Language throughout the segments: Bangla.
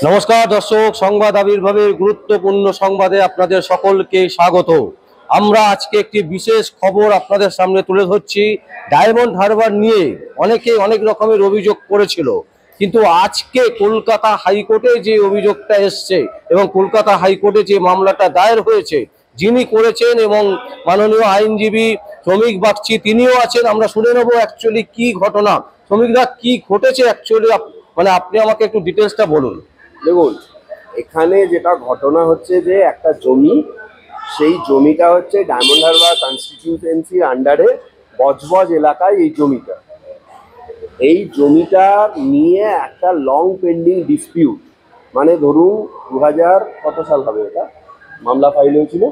নমস্কার দর্শক, সংবাদ আবির্ভাবের গুরুত্বপূর্ণ সংবাদে আপনাদের সকলকে স্বাগত। আমরা আজকে একটি বিশেষ খবর আপনাদের সামনে তুলে ধরছি। ডায়মন্ড হারবার নিয়ে অনেকে অনেক রকমের অভিযোগ করেছিল, কিন্তু আজকে কলকাতা হাইকোর্টে যে অভিযোগটা এসছে এবং কলকাতা হাইকোর্টে যে মামলাটা দায়ের হয়েছে, যিনি করেছেন এবং মাননীয় আইনজীবী শ্রমিক বাগচি তিনিও আছেন। আমরা শুনে নেব অ্যাকচুয়ালি কি ঘটনা, শ্রমিকরা কি ঘটেছে অ্যাকচুয়ালি, মানে আপনি আমাকে একটু ডিটেলসটা বলুন। দেখুন, এখানে যেটা ঘটনা হচ্ছে যে একটা জমি, সেই জমিটা হচ্ছে ডায়মন্ড হারবার কনস্টিটিউয়েন্সির আন্ডারে বজবজ এলাকায় এই জমিটা নিয়ে একটা লং পেন্ডিং ডিসপিউট, মানে ধরুন 2000 কত সাল হবে, এটা মামলা ফাইল হয়েছিল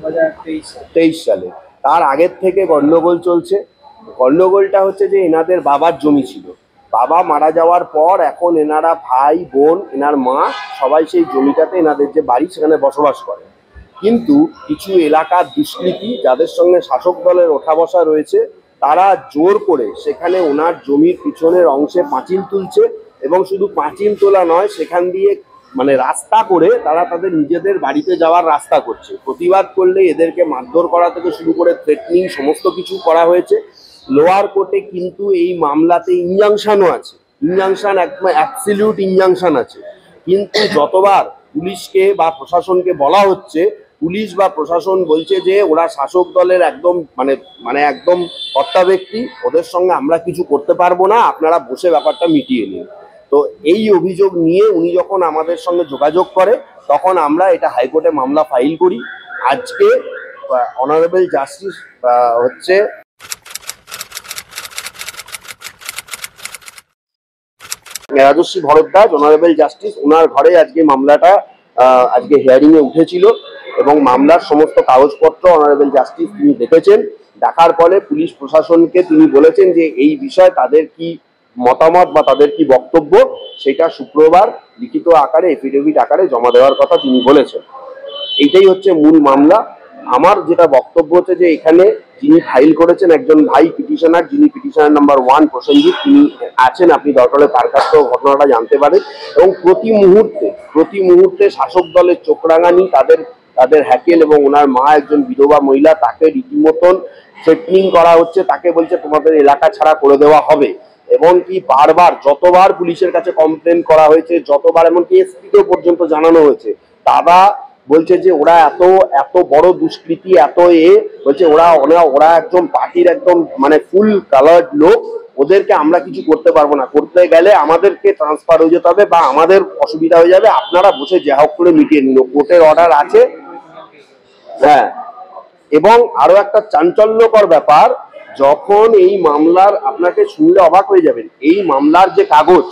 2023 সালে। তার আগের থেকে গন্ডগোল চলছে। গন্ডগোলটা হচ্ছে যে এনাদের বাবার জমি ছিল, বাবা মারা যাওয়ার পর এখন এনারা ভাই বোন এনার মা সবাই সেই জমিটাতে এনাদের যে বাড়ি সেখানে বসবাস করে। কিন্তু কিছু এলাকার দুষ্কৃতী যাদের সঙ্গে শাসক দলের ওঠা বসা রয়েছে, তারা জোর করে সেখানে ওনার জমির পিছনের অংশে পাঁচিল তুলছে, এবং শুধু পাঁচিল তোলা নয়, সেখান দিয়ে মানে রাস্তা করে তারা তাদের নিজেদের বাড়িতে যাওয়ার রাস্তা করছে। প্রতিবাদ করলে এদেরকে মারধর করা থেকে শুরু করে থ্রেটনিং সমস্ত কিছু করা হয়েছে। লোয়ার কোর্টে কিন্তু এই মামলাতে ইনজাংশনও আছে, ইনজাংশন একদম অ্যাবসলিউট ইনজাংশন আছে। কিন্তু যতবার পুলিশকে বা প্রশাসনকে বলা হচ্ছে, পুলিশ বা প্রশাসন বলছে যে ওরা শাসক দলের একদম মানে একদম কর্তা ব্যক্তি, ওদের সঙ্গে আমরা কিছু করতে পারবো না, আপনারা বসে ব্যাপারটা মিটিয়ে নিন। তো এই অভিযোগ নিয়ে উনি যখন আমাদের সঙ্গে যোগাযোগ করে, তখন আমরা এটা হাইকোর্টে মামলা ফাইল করি। আজকে অনারেবল জাস্টিস হচ্ছে রাজশ্রী ভরদ্বাজ, অনারেবল জাস্টিস, ওনার ঘরে আজকে মামলাটা আজকে হিয়ারিং এ উঠেছিল, এবং মামলার সমস্ত কাগজপত্র অনারেবল জাস্টিস তিনি দেখেছেন। দেখার পরে পুলিশ প্রশাসনকে তিনি বলেছেন যে এই বিষয়ে তাদের কি মতামত বা তাদের কি বক্তব্য, সেটা শুক্রবার লিখিত আকারে এফিডেভিট আকারে জমা দেওয়ার কথা তিনি বলেছেন। এইটাই হচ্ছে মূল মামলা। আমার যেটা বক্তব্য হচ্ছে যে এখানে যিনি ফাইল করেছেন একজন ভাই পিটিশনার, যিনি পিটিশনার নাম্বার 1 প্রসেনজিৎ, তিনি আছেন। আপনি দরকার হলে তার কাছ থেকেও ঘটনাটা জানতে পারেন। এবং প্রতি মুহূর্তে শাসক দলের চোখরাঙানি, তাদের হ্যাকেল, এবং ওনার মা একজন বিধবা মহিলা, তাকে রীতিমতন থ্রেটনিং করা হচ্ছে। তাকে বলছে তোমাদের এলাকা ছাড়া করে দেওয়া হবে, এবং কি বারবার যতবার পুলিশের কাছে কমপ্লেন করা হয়েছে, যতবার এমনকি এসপিকেও পর্যন্ত জানানো হয়েছে, তারা বলছে যে ওরা এত বড় দুষ্কৃতী, বলছে ওরা একদম পার্টির একদম মানে ফুল কালার্ড লোক, ওদেরকে আমরা কিছু করতে পারবো না, করতে গেলে আমাদেরকে ট্রান্সফার হয়ে যেতে হবে বা আমাদের অসুবিধা হয়ে যাবে, আপনারা বসে যা হোক করে মিটিয়ে নিন, কোর্টের অর্ডার আছে। হ্যাঁ, এবং আরো একটা চাঞ্চল্যকর ব্যাপার, যখন এই মামলার, আপনাকে শুনলে অবাক হয়ে যাবেন, এই মামলার যে কাগজ,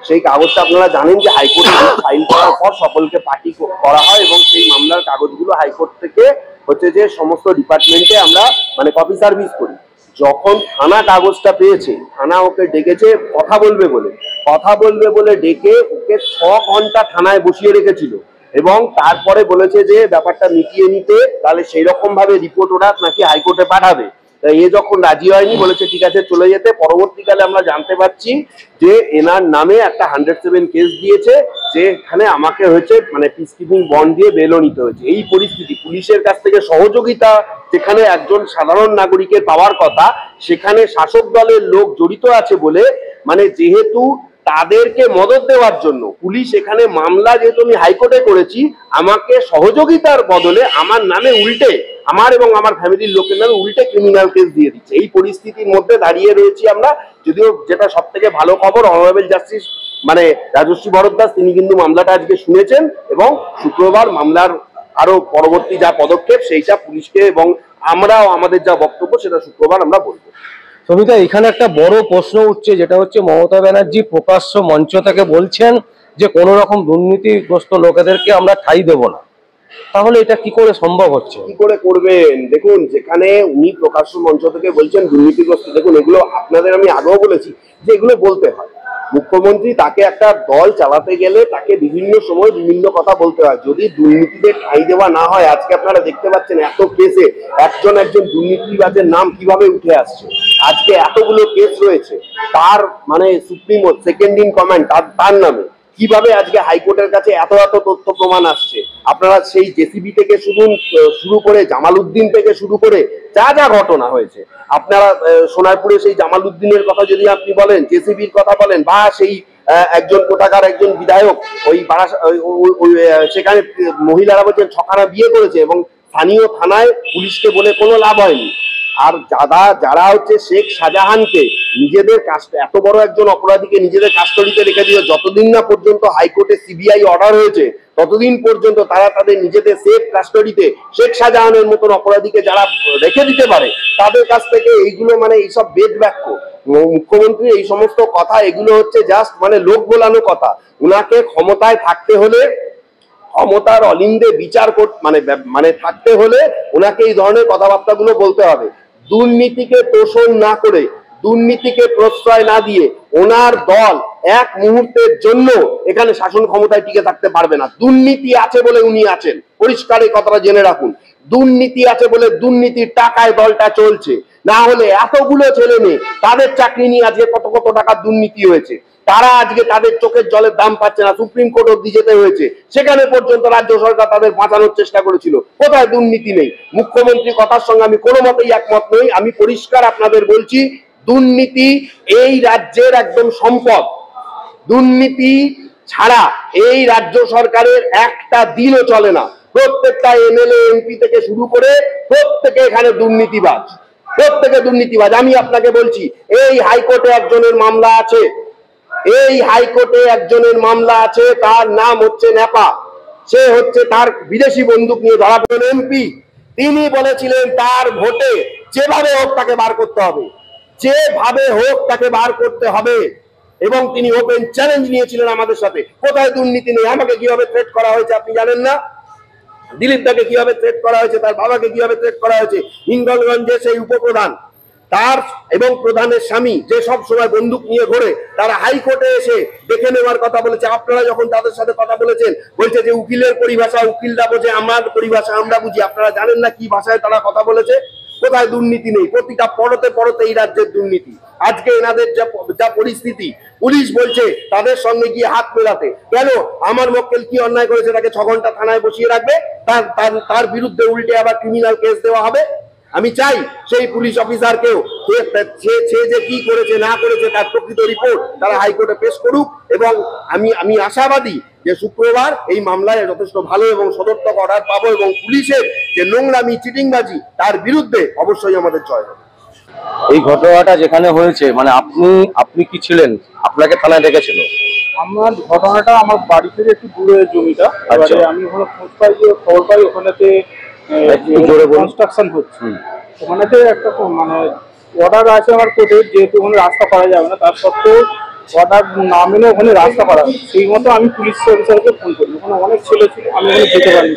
সেই কাগজটা আপনারা জানেন যে হাইকোর্টে ফাইল করার পর সকলকে পার্টি করা হয়, এবং সেই মামলার কাগজগুলো হাইকোর্ট থেকে হচ্ছে যে সমস্ত ডিপার্টমেন্টে আমরা মানে কপি সার্ভিস করি। যখন থানা কাগজটা পেয়েছে, থানা ওকে ডেকেছে কথা বলবে বলে ডেকে ওকে 6 ঘন্টা থানায় বসিয়ে রেখেছিল, এবং তারপরে বলেছে যে ব্যাপারটা মিটিয়ে নিতে, তাহলে সেই রকম ভাবে রিপোর্ট ওরা নাকি হাইকোর্টে পাঠাবে। এ যখন রাজি হয়নি, বলেছে ঠিক আছে চলে যেতে। পরবর্তীকালে আমরা জানতে পারছি যে এনার নামে একটা 107 কেস দিয়েছে, যেখানে আমাকে হয়েছে মানে পিস কিপিং বন্ড দিয়ে বেলও নিতে হয়েছে। এই পরিস্থিতি, পুলিশের কাছ থেকে সহযোগিতা যেখানে একজন সাধারণ নাগরিকের পাওয়ার কথা, সেখানে শাসক দলের লোক জড়িত আছে বলে, মানে যেহেতু তাদেরকে মদত দেওয়ার জন্য পুলিশ এখানে মামলা, যেহেতু আমি হাইকোর্টে করেছি, আমাকে সহযোগিতার বদলে আমার নামে উল্টে, আমার এবং আমার ফ্যামিলির লোকের নামে উল্টে ক্রিমিনাল কেস দিয়ে দিচ্ছে। এই পরিস্থিতির মধ্যে দাঁড়িয়ে রয়েছি আমরা। যদিও যেটা সব থেকে ভালো খবর, অনারেবল জাস্টিস মানে রাজশ্রী ভরদ্বাজ তিনি কিন্তু মামলাটা আজকে শুনেছেন, এবং শুক্রবার মামলার আরো পরবর্তী যা পদক্ষেপ সেইটা পুলিশকে এবং আমরাও আমাদের যা বক্তব্য সেটা শুক্রবার আমরা বলবো। সবিতা, এখানে একটা বড় প্রশ্ন উঠছে, যেটা হচ্ছে মমতা ব্যানার্জি প্রকাশ্য মঞ্চ থেকে বলছেন যে কোনো রকম দুর্নীতিগ্রস্ত লোকেদেরকে আমরা ঠাঁই দেব না। তাহলে এটা কি করে সম্ভব হচ্ছে, কি করে করবেন? দেখুন, যেখানে উনি প্রকাশ্য মঞ্চ থেকে বলছেন দুর্নীতিগ্রস্ত, দেখুন এগুলো আপনাদের আমি আগেও বলেছি যে এগুলো বলতে হয়। মুখ্যমন্ত্রী, তাকে একটা দল চালাতে গেলে তাকে বিভিন্ন সময় বিভিন্ন কথা বলতে হয়। যদি দুর্নীতিতে ঠাঁই দেওয়া না হয়, আজকে আপনারা দেখতে পাচ্ছেন এত কেসে একজন দুর্নীতিবাজের নাম কিভাবে উঠে আসছে। আজকে এতগুলো কেস রয়েছে, তার মানে সুপ্রিমো সেকেন্ড ইন কমান্ড তার নামে, কিভাবে আজকে হাইকোর্টের কাছে এত এত তথ্য প্রমাণ আসছে। আপনারা সেই জেসিবি থেকে শুরু করে জামালউদ্দিন থেকে শুরু করে যা যা ঘটনা হয়েছে, আপনারা সোনারপুরে সেই জামালউদ্দিনের কথা যদি আপনি বলেন, জেসিবির কথা বলেন, বা সেই একজন কোথাকার একজন বিধায়ক ওই সেখানে মহিলারা বলছেন ছখানা বিয়ে করেছে এবং স্থানীয় থানায় পুলিশকে বলে কোনো লাভ হয়নি। আর যারা হচ্ছে শেখ শাহজাহানকে নিজেদের এত বড় একজন অপরাধীকে নিজেদের কাস্টডিতে রেখে দিল, যতদিন না পর্যন্ত হাইকোর্টে সিবিআই অর্ডার হয়েছে ততদিন পর্যন্ত তারা তাদের নিজেদের সেফ কাস্টডিতে শেখ শাহজাহানের মতন অপরাধীকে যারা রেখে দিতে পারে তাদের কাছ থেকে এইগুলো মানে এইসব বেদ বাক্য, মুখ্যমন্ত্রী এই সমস্ত কথা এগুলো হচ্ছে জাস্ট মানে লোক বোলানো কথা। উনাকে ক্ষমতায় থাকতে হলে, ক্ষমতার অলিন্দে বিচার মানে থাকতে হলে ওনাকে এই ধরনের কথাবার্তাগুলো বলতে হবে। দুর্নীতিকে তোষণ না করে, দুর্নীতিকে প্রশ্রয় না দিয়ে ওনার দল এক মুহূর্তের জন্য এখানে শাসন ক্ষমতায় টিকে থাকতে পারবে না। দুর্নীতি আছে বলে উনি আছেন, পরিষ্কার এই কথাটা জেনে রাখুন। দুর্নীতি আছে বলে দুর্নীতির টাকায় দলটা চলছে, না হলে এতগুলো ছেলে মেয়ে তাদের চাকরি নিয়ে আজকে কত কত টাকা দুর্নীতি হয়েছে, তারা আজকে তাদের চোখের জলের দাম পাচ্ছে না, সুপ্রিম কোর্ট অব্দি যেতে হয়েছে, সেখানে পর্যন্ত রাজ্য সরকার তাদের বাঁচানোর চেষ্টা করেছিল। কোথায় দুর্নীতি নেই? মুখ্যমন্ত্রী কথার সঙ্গে আমি কোনো মতেই একমত নই। আমি পরিষ্কার আপনাদের বলছি, দুর্নীতি এই রাজ্যের একদম সম্পদ। দুর্নীতি ছাড়া এই রাজ্য সরকারের একটা দিনও চলে না। প্রত্যেকটা এমএলএ এমপি থেকে শুরু করে প্রত্যেকে এখানে দুর্নীতিবাজ, প্রত্যেকে দুর্নীতিবাজ। আমি আপনাকে বলছি, এই হাইকোর্টে একজনের মামলা আছে, এই হাইকোর্টে একজনের মামলা আছে, তার নাম হচ্ছে নেপা। সে হচ্ছে তার বিদেশি বন্দুক নিয়ে ধরা পড়েন এমপি। তিনি বলেছিলেন তার ভোটে যেভাবে হোক তাকে বার করতে হবে, যেভাবে হোক তাকে বার করতে হবে, এবং তিনি ওপেন চ্যালেঞ্জ নিয়েছিলেন আমাদের সাথে। কোথায় দুর্নীতি নেই? আমাকে কিভাবে থ্রেট করা হয়েছে আপনি জানেন না? দিলীপ দাকে কিভাবে থ্রেট করা হয়েছে, তার বাবাকে কিভাবে থ্রেট করা হয়েছে। হিঙ্গলগঞ্জে সেই উপপ্রধান তার এবং প্রধানের স্বামী যে সব সময় বন্দুক নিয়ে ঘোরে, তারা হাইকোর্টে এসে দেখে নেওয়ার কথা বলেছে। আপনারা যখন তাদের সাথে কথা বলেছেন, বলছে যে উকিলের পরিভাষা উকিলরা বোঝে, আমার পরিভাষা আমরা বুঝি। আপনারা জানেন না কি ভাষায় তারা কথা বলেছে? কোথায় দুর্নীতি নেই? প্রতিটা পরতে পরতে এই রাজ্যের দুর্নীতি। আজকে এনাদের যা পরিস্থিতি, পুলিশ বলছে তাদের সঙ্গে গিয়ে হাত মেলাতে। কেন? আমার মক্কেল কি অন্যায় করেছে তাকে 6 ঘন্টা থানায় বসিয়ে রাখবে, তার বিরুদ্ধে উল্টে আবার ক্রিমিনাল কেস দেওয়া হবে। আমি চাই সেই পুলিশ অফিসারকেও সে যে কি করেছে না করেছে তার প্রকৃত রিপোর্ট তারা হাইকোর্টে পেশ করুক, এবং আমি আশাবাদী যে শুক্রবার এই মামলায় যথেষ্ট ভালো এবং সদর্থক অর্ডার পাবো, এবং পুলিশের যে নোংরামি চিটিংবাজি তার বিরুদ্ধে অবশ্যই আমাদের জয় হবে। এই ঘটনাটা যেখানে হয়েছে মানে আপনি কি ছিলেন? আপনাকে থানায় ডেকেছিল? আমার ঘটনাটা আমার বাড়ি থেকে একটু দূরে জমিটা। আচ্ছা। আমি ওখানে খবর পাই ওখানেতে কনস্ট্রাকশন হচ্ছে। ওখানেতে একটা মানে অর্ডার আছে আমার কোর্টে, যেহেতু ওখানে রাস্তা করা যাবে না, তার সত্ত্বেও অর্ডার না মেনে ওখানে রাস্তা করা। সেই মতো আমি পুলিশ অফিসারকে ফোন করি, ওখানে অনেক ছেলে ছিল, আমি ওখানে যেতে পারিনি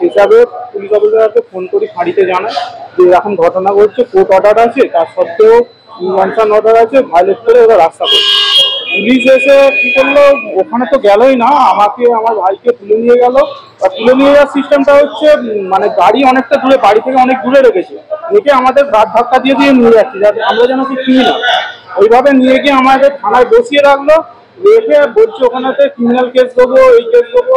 হিসাবে পুলিশ অফিসারকে ফোন করি, ফাঁড়িতে জানাই যে এরকম ঘটনা ঘটছে, কোর্ট অর্ডার আছে, তার সত্ত্বেও ইনজাংশন অর্ডার আছে, ভায়োলেট করে ওরা রাস্তা করছে। পুলিশ এসে কি করলো, ওখানে তো গেলই না, আমাকে আমার ভাইকে তুলে নিয়ে গেল। আর তুলে নিয়ে যাওয়ার সিস্টেমটা হচ্ছে মানে গাড়ি অনেকটা দূরে, বাড়ি থেকে অনেক দূরে রেখেছে, রেখে আমাদের গাড় ধাক্কা দিয়ে নিয়ে যাচ্ছে, যাতে আমরা যেন কি চিনি না। ওইভাবে নিয়ে গিয়ে আমাদের থানায় বসিয়ে রাখলো, রেখে বলছে ওখানেতে ক্রিমিনাল কেস দেবো, এই কেস দেবো,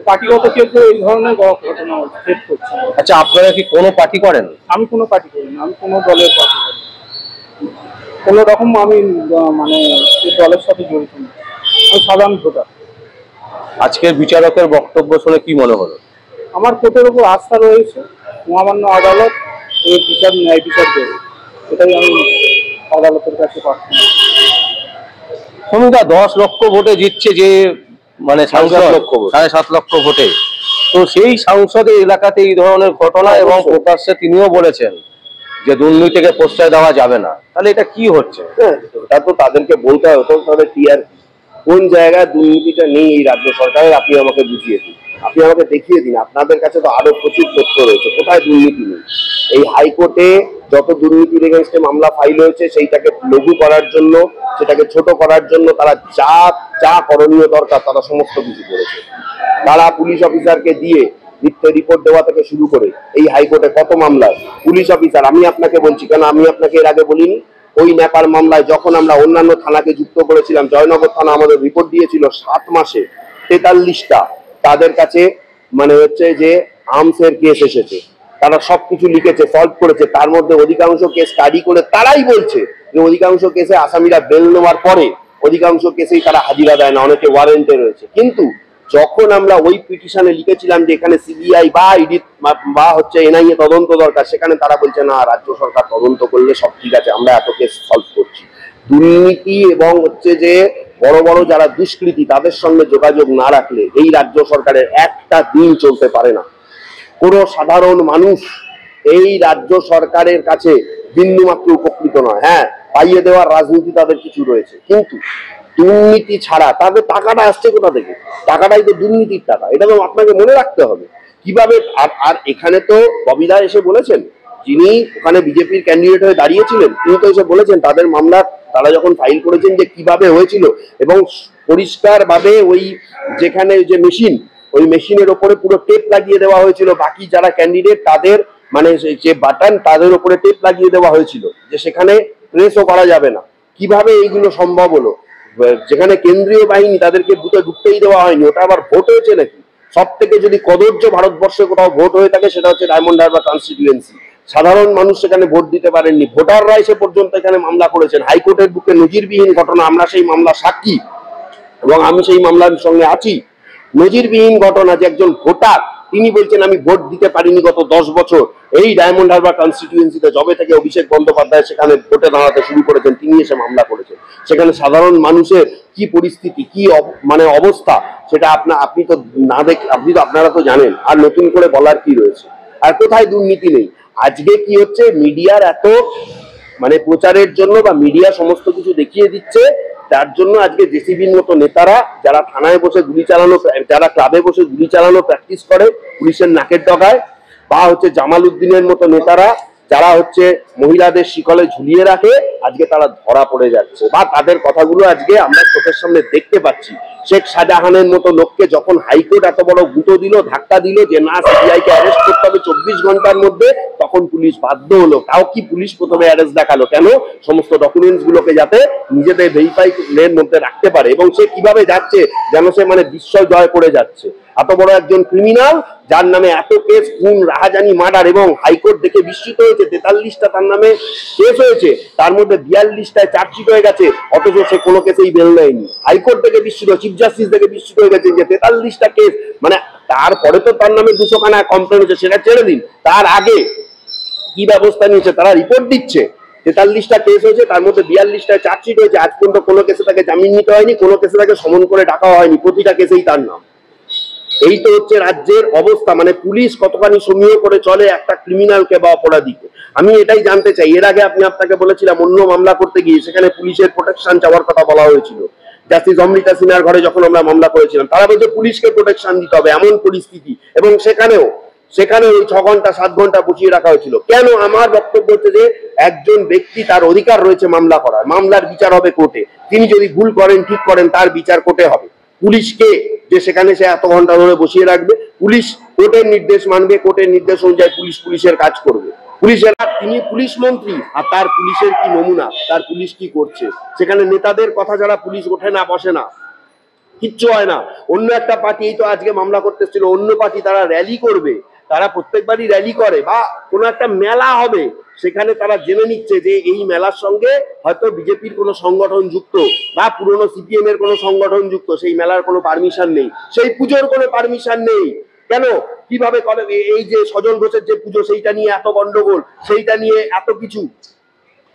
পার্টিগত কেস দেবো, এই ধরনের ঘটনা সেট করছে। আচ্ছা, আপনারা কি কোনো পার্টি করেন? আমি কোনো পার্টি করি না, আমি কোনো দলের পার্টি করি না, কোনো রকম আমি মানে দলের সাথে জড়িত না, আমি সাধারণ ভোটার। আজকের বিচারকের বক্তব্য শুনে কি মনে হলো? আমার কোর্টের উপর আস্থা রয়েছে, মহামান্য আদালত এর বিচার ন্যায় বিচার দেবে, এটাই আমি আদালতের কাছে প্রার্থনা। সমীকা 10 লক্ষ ভোটে জিতছে যে মানে সাংসদ, 7.5 লক্ষ ভোটে, তো সেই সংসদের এলাকাতে এই ধরনের ঘটনা, এবং প্রকাশ্যে তিনিও বলেছেন যে দুর্নীতিকে প্রশ্রয় দেওয়া যাবে না, তাহলে এটা কি হচ্ছে? এটা তো তাদেরকে বলতে হবে, তো তাদের ক্লিয়ার কোন জায়গায় দুর্নীতিটা নেই এই রাজ্য সরকারের, আপনি আমাকে বুঝিয়ে দিন, আপনি আমাকে দেখিয়ে দিন। আপনাদের কাছে তো আরো প্রচুর তথ্য রয়েছে, কোথায় দুর্নীতি নেই। এই হাইকোর্টে যত দুর্নীতির এগেইনস্টে মামলা ফাইল হয়েছে সেইটাকে লঘু করার জন্য, সেটাকে ছোট করার জন্য তারা যা করণীয় দরকার তারা সমস্ত কিছু করেছে। তারা পুলিশ অফিসারকে দিয়ে মিথ্যে রিপোর্ট দেওয়া থেকে শুরু করে এই হাইকোর্টে কত মামলায় পুলিশ অফিসার, আমি আপনাকে বলছি, কেন আমি আপনাকে এর আগে বলিনি, ওই নেপাল মামলায় যখন আমরা অন্যান্য থানাকে যুক্ত করেছিলাম, জয়নগর থানা আমাদের রিপোর্ট দিয়েছিল 7 মাসে 43টা তাদের কাছে মানে হচ্ছে যে আর্মসের কেস এসেছে। তারা সবকিছু লিখেছে, সলভ করেছে। তার মধ্যে অধিকাংশ কেস স্টাডি করে তারাই বলছে যে অধিকাংশ কেসে আসামিরা বেল নেওয়ার পরে অধিকাংশ কেসেই তারা হাজিরা দেয় না, অনেকে ওয়ারেন্টে রয়েছে। কিন্তু যখন আমরা ওই পিটিশনে লিখেছিলাম যে এখানে সিবিআই বা ইডি বা হচ্ছে এনআইএ তদন্ত দরকার, সেখানে তারা বলছে না, রাজ্য সরকার তদন্ত করলে সব ঠিক আছে, আমরা এত কেস সলভ করছি। দুর্নীতি এবং হচ্ছে যে বড় বড় যারা দুষ্কৃতী তাদের সঙ্গে যোগাযোগ না রাখলে এই রাজ্য সরকারের একটা দিন চলতে পারে না। কোনো সাধারণ মানুষ এই রাজ্য সরকারের কাছে বিন্দুমাত্র উপকৃত নয়। হ্যাঁ, পাইয়ে দেওয়ার রাজনীতি তাদের কিছু রয়েছে, কিন্তু দুর্নীতি ছাড়া তাদের টাকাটা আসছে কোথা থেকে? টাকাটাই তো দুর্নীতির টাকা, এটা তো আপনাকে মনে রাখতে হবে। কিভাবে আর এখানে তো ববিদা এসে বলেছেন, যিনি ওখানে বিজেপির ক্যান্ডিডেট হয়ে দাঁড়িয়েছিলেন, তিনি তো এসে বলেছেন তাদের মামলা তারা যখন ফাইল করেছেন যে কিভাবে হয়েছিল, এবং পরিষ্কার ভাবে ওই যেখানে যে মেশিন, ওই মেশিনের ওপরে পুরো টেপ লাগিয়ে দেওয়া হয়েছিল, বাকি যারা ক্যান্ডিডেট তাদের মানে যে বাটন তাদের উপরে টেপ লাগিয়ে দেওয়া হয়েছিল, যে সেখানে প্রেসও করা যাবে না। কিভাবে এইগুলো সম্ভব হলো? যেখানে কেন্দ্রীয় বাহিনী তাদেরকে বুথে ঢুকতেই দেওয়া হয়নি, ওটা আবার ভোট হয়েছে নাকি? সব থেকে যদি কদর্য ভারতবর্ষে কোথাও ভোট হয়ে থাকে সেটা হচ্ছে ডায়মন্ড হারবার কনস্টিটিউয়েন্সি। সাধারণ মানুষ সেখানে ভোট দিতে পারেননি, ভোটাররা এসে পর্যন্ত এখানে মামলা করেছেন। হাইকোর্টের বুকে নজিরবিহীন ঘটনা, আমরা সেই মামলা সাক্ষী এবং আমি সেই মামলার সঙ্গে আছি। নজিরবিহীন ঘটনা যে একজন ভোটার তিনি বলছেন আমি ভোট দিতে পারিনি গত 10 বছর। এই ডায়মন্ড হারবার কনস্টিটিউয়েন্সিতে যবে থেকে অভিষেক বন্দ্যোপাধ্যায় সেখানে ভোটে দাঁড়াতে শুরু করেছেন, তিনি এসে মামলা করেছেন। সেখানে সাধারণ মানুষের কি পরিস্থিতি, কি মানে অবস্থা, সেটা আপনি তো না আপনারা তো জানেন, আর নতুন করে বলার কি রয়েছে? আর কোথায় দুর্নীতি নেই? আজকে কি হচ্ছে, মিডিয়ার এত মানে প্রচারের জন্য বা মিডিয়া সমস্ত কিছু দেখিয়ে দিচ্ছে, তার জন্য আজকে জেসিবির মতো নেতারা যারা থানায় বসে গুলি চালানো, যারা ক্লাবে বসে গুলি চালানো প্র্যাকটিস করে পুলিশের নাকের ডগায়, বা হচ্ছে জামাল উদ্দিনের মতো নেতারা যারা হচ্ছে মহিলাদের শিকলে ঝুলিয়ে রাখে, আজকে তারা ধরা পড়ে যাচ্ছে, বা তাদের কথাগুলো আজকে আমরা চোখের সামনে দেখতে পাচ্ছি। শেখ শাহজাহানের মতো লোককে যখন হাইকোর্ট এত বড় গুঁতো দিল, ধাক্কা দিল যে না সিবিআই কে অ্যারেস্ট করতে হবে 24 ঘন্টার মধ্যে, তখন পুলিশ বাধ্য হলো। তাও কি পুলিশ প্রথমে অ্যারেস্ট দেখালো কেন? সমস্ত ডকুমেন্টস গুলোকে যাতে নিজেদের ভেরিফাই এর মধ্যে রাখতে পারে। এবং সে কিভাবে যাচ্ছে যেন সে মানে বিস্ময় জয় করে যাচ্ছে। এত বড় একজন ক্রিমিনাল যার নামে এত কেস, খুন, রাহাজানি, মার্ডার, এবং হাইকোর্ট দেখে বিস্মিত হয়েছে 43টা তার নামে কেস হয়েছে, তার মধ্যে 42টায় চার্জশিট হয়ে গেছে, অথচ সে কোনো কেসেই বেল নেয়নি। হাইকোর্ট থেকে বিস্মিত, চিফ জাস্টিস থেকে বিস্মিত হয়ে গেছে যে 43টা কেস, মানে তারপরে তো তার নামে 200খানা কমপ্লেন হয়েছে, সেটা ছেড়ে দিন, তার আগে কি ব্যবস্থা নিয়েছে? তারা রিপোর্ট দিচ্ছে 43টা কেস হয়েছে, তার মধ্যে 42টায় চার্জশিট হয়েছে, আজ পর্যন্ত কোনো কেসে তাকে জামিন নিতে হয়নি, কোনো কেসে তাকে সমন করে ডাকা হয়নি, প্রতিটা কেসেই তার নাম। এই তো হচ্ছে রাজ্যের অবস্থা, মানে পুলিশ কতখানি সমীহ করে চলে একটা ক্রিমিনালকে বা অপরাধীকে। আমি এটাই জানতে চাই, এর আগে আপনাকে বলেছিলাম অন্য মামলা করতে গিয়ে সেখানে পুলিশের প্রোটেকশন চাওয়ার কথা বলা হয়েছিল। জাস্টিস অমৃতা সিনহার ঘরে যখন আমরা মামলা করেছিলাম, তারা বলছে পুলিশকে প্রোটেকশন দিতে হবে, এমন পরিস্থিতি, এবং সেখানেও ওই 6 ঘন্টা 7 ঘন্টা বসিয়ে রাখা হয়েছিল। কেন? আমার বক্তব্য হচ্ছে যে একজন ব্যক্তি, তার অধিকার রয়েছে মামলা করার, মামলার বিচার হবে কোর্টে, তিনি যদি ভুল করেন ঠিক করেন তার বিচার কোর্টে হবে। পুলিশকে যে সেখানে সে এত ঘন্টা ধরে বসিয়ে রাখবে? পুলিশ কোর্টের নির্দেশ মানবে, কোর্টের নির্দেশ অনুযায়ী পুলিশের কাজ করবে। তিনি পুলিশ মন্ত্রী, আর তার পুলিশের কি নমুনা, তার পুলিশ কি করছে? সেখানে নেতাদের কথা যারা পুলিশ ওঠে না, বসে না, কিচ্ছু হয় না। অন্য একটা পার্টি এই তো আজকে মামলা করতে এসেছিল, অন্য পার্টি তারা র্যালি করবে, তারা প্রত্যেকবারই র্যালি করে, বা কোনো একটা মেলা হবে, সেখানে তারা জেনে নিচ্ছে যে এই মেলার সঙ্গে হয়তো বিজেপির কোনো সংগঠন যুক্ত বা পুরনো সিপিএম এর কোনো সংগঠন যুক্ত, সেই মেলার কোনো পারমিশন নেই, সেই পুজোর কোনো পারমিশন নেই। কেন? কিভাবে করে? এই যে সজল ঘোষের যে পুজো, সেইটা নিয়ে এত গন্ডগোল, সেইটা নিয়ে এত কিছু,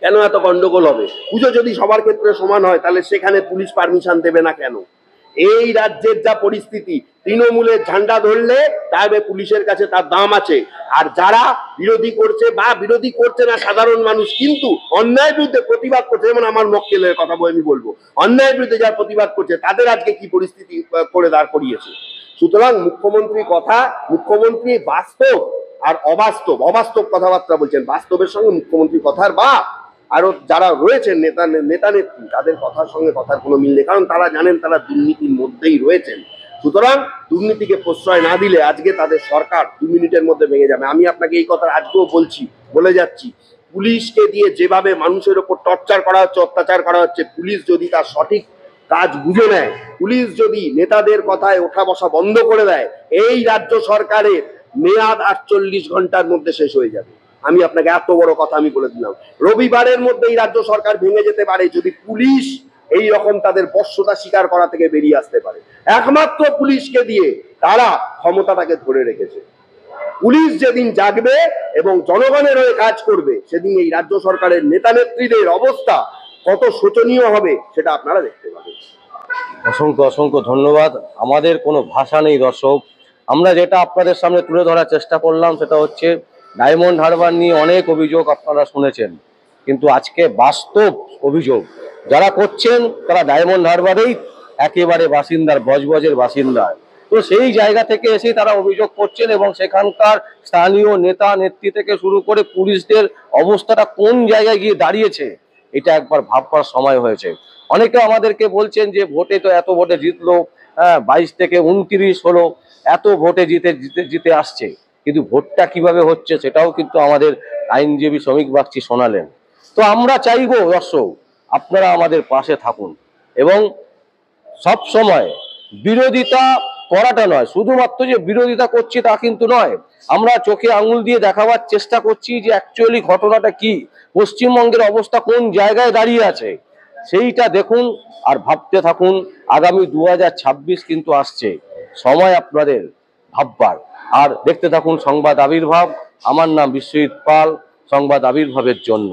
কেন এত গন্ডগোল হবে? পুজো যদি সবার ক্ষেত্রে সমান হয়, তাহলে সেখানে পুলিশ পারমিশন দেবে না কেন? এই রাজ্যের যা পরিস্থিতি, তৃণমূলের ঝান্ডা ধরলে তাহলে পুলিশের কাছে তার দাম আছে, আর যারা বিরোধী করছে বা বিরোধী করছে না সাধারণ মানুষ, কিন্তু অন্যায়ের বিরুদ্ধে প্রতিবাদ করছে, যেমন আমার মক্কেলের কথা আমি বলবো, অন্যায়ের বিরুদ্ধে যারা প্রতিবাদ করছে তাদের আজকে কি পরিস্থিতি করে দাঁড় করিয়েছে। সুতরাং মুখ্যমন্ত্রীর কথা, মুখ্যমন্ত্রী বাস্তব আর অবাস্তব কথাবার্তা বলছেন, বাস্তবের সঙ্গে মুখ্যমন্ত্রীর কথার বা আরো যারা রয়েছেন নেতা নেত্রী, তাদের কথার সঙ্গে কথার কোনো মিল নেই, কারণ তারা জানেন তারা দুর্নীতির মধ্যেই রয়েছেন। সুতরাং দুর্নীতিকে প্রশ্রয় না দিলে আজকে তাদের সরকার 2 মিনিটের মধ্যে ভেঙে যাবে। আমি আপনাকে এই কথা আজকেও বলে যাচ্ছি, পুলিশকে দিয়ে যেভাবে মানুষের ওপর টর্চার করা হচ্ছে, অত্যাচার করা হচ্ছে, পুলিশ যদি তার সঠিক কাজ বুঝে নেয়, পুলিশ যদি নেতাদের কথায় ওঠা বসা বন্ধ করে দেয়, এই রাজ্য সরকারের মেয়াদ 48 ঘন্টার মধ্যে শেষ হয়ে যাবে। আমি আপনাকে এত বড় কথা আমি বলে দিলাম। রবিবারের মধ্যে এই রাজ্য সরকার ভেঙে যেতে পারে যদি পুলিশ এই রকম তাদের বশ্যতা স্বীকার করা থেকে বেরিয়ে আসতে পারে। একমাত্র পুলিশকে দিয়ে তারা ক্ষমতাটাকে ধরে রেখেছে। পুলিশ যেদিন জাগবে এবং জনগণের হয়ে কাজ করবে, সেদিন এই রাজ্য সরকারের নেতা নেত্রীদের অবস্থা কত শোচনীয় হবে সেটা আপনারা দেখতে পাবেন। অসংখ্য অসংখ্য ধন্যবাদ। আমাদের কোনো ভাষা নেই দর্শক। আমরা যেটা আপনাদের সামনে তুলে ধরার চেষ্টা করলাম সেটা হচ্ছে ডায়মন্ড হারবার নিয়ে অনেক অভিযোগ আপনারা শুনেছেন, কিন্তু আজকে বাস্তব অভিযোগ যারা করছেন তারা ডায়মন্ড হারবারেই একেবারে বাসিন্দার, বজবজের বাসিন্দা। তো সেই জায়গা থেকে এসেই তারা অভিযোগ করছেন এবং সেখানকার স্থানীয় নেতা নেত্রী থেকে শুরু করে পুলিশদের অবস্থাটা কোন জায়গায় গিয়ে দাঁড়িয়েছে এটা একবার ভাববার সময় হয়েছে। অনেকে আমাদেরকে বলছেন যে ভোটে তো এত ভোটে জিতলো, 22 থেকে 29 হলো, এত ভোটে জিতে জিতে জিতে আসছে, কিন্তু ভোটটা কিভাবে হচ্ছে সেটাও কিন্তু আমাদের আইনজীবী শ্রমিক বাগচি শোনালেন। তো আমরা চাইবো দর্শক আপনারা আমাদের পাশে থাকুন এবং সব সময় বিরোধিতা করাটা নয়, শুধুমাত্র যে বিরোধিতা করছি তা কিন্তু নয়, আমরা চোখে আঙুল দিয়ে দেখাবার চেষ্টা করছি যে অ্যাকচুয়ালি ঘটনাটা কি, পশ্চিমবঙ্গের অবস্থা কোন জায়গায় দাঁড়িয়ে আছে সেইটা দেখুন আর ভাবতে থাকুন। আগামী 2026 কিন্তু আসছে, সময় আপনাদের ভাববার। আর দেখতে থাকুন সংবাদ আবির্ভাব। আমার নাম বিশ্বজিৎ পাল, সংবাদ আবির্ভাবের জন্য।